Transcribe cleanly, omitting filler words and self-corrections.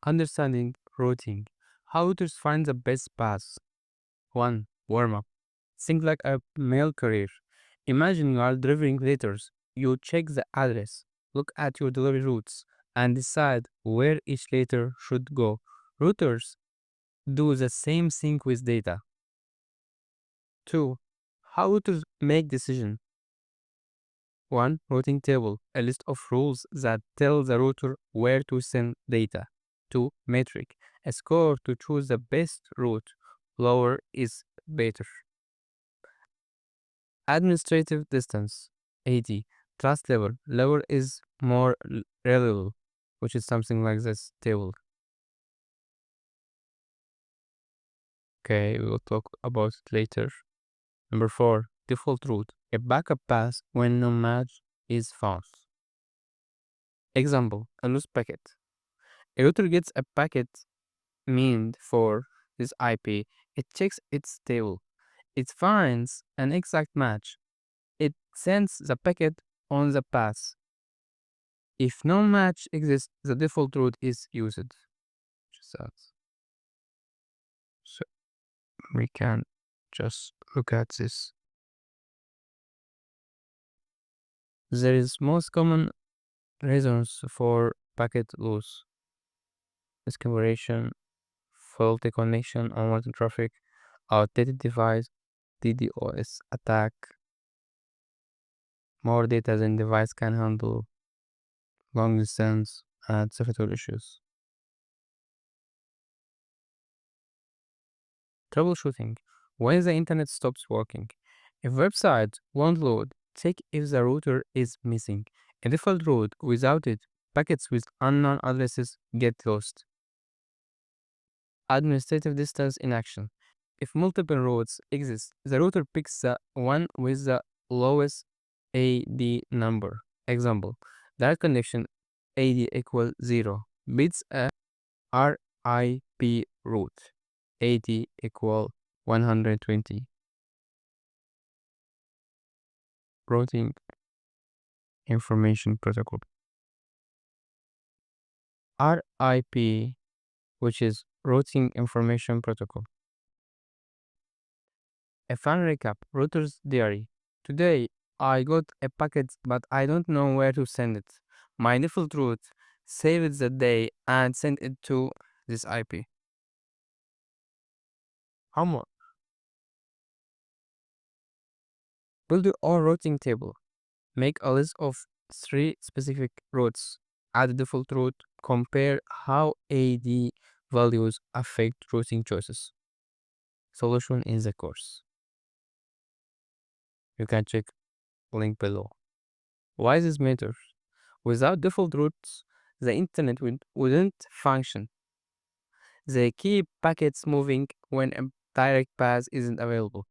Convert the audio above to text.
Understanding routing. How routers find the best path. 1. Warm up. Think like a mail courier. Imagine you are delivering letters. You check the address, look at your delivery routes, and decide where each letter should go. Routers do the same thing with data. 2. How routers make decisions. 1. Routing table, a list of rules that tell the router where to send data. 2. Metric, a score to choose the best route. Lower is better. Administrative distance, AD. Trust level, lower is more reliable, which is something like this table. Okay, we will talk about it later. Number 4. Default route, a backup path when no match is found. Example, a loose packet. A router gets a packet meant for this IP. It checks its table. It finds an exact match. It sends the packet on the path. If no match exists, the default route is used. So we can just look at this. There is most common reasons for packet loss: misconfiguration, faulty connection, unwanted traffic, outdated device, DDoS attack, more data than device can handle, long distance, and software issues. Troubleshooting. When the internet stops working. If website won't load, check if the router is missing. A default route without it, packets with unknown addresses get lost. Administrative distance in action. If multiple routes exist, the router picks the one with the lowest AD number. Example, direct connection AD equals 0 beats a RIP route AD equal 120. Routing information protocol. RIP, which is routing information protocol. A fun recap, router's diary. Today, I got a packet, but I don't know where to send it. My default route, save it the day and send it to this IP. How more? Build your own routing table. Make a list of 3 specific routes. Add a default route. Compare how AD values affect routing choices. Solution in the course. You can check link below. Why this matters? Without default routes, the internet wouldn't function. They keep packets moving when a direct path isn't available.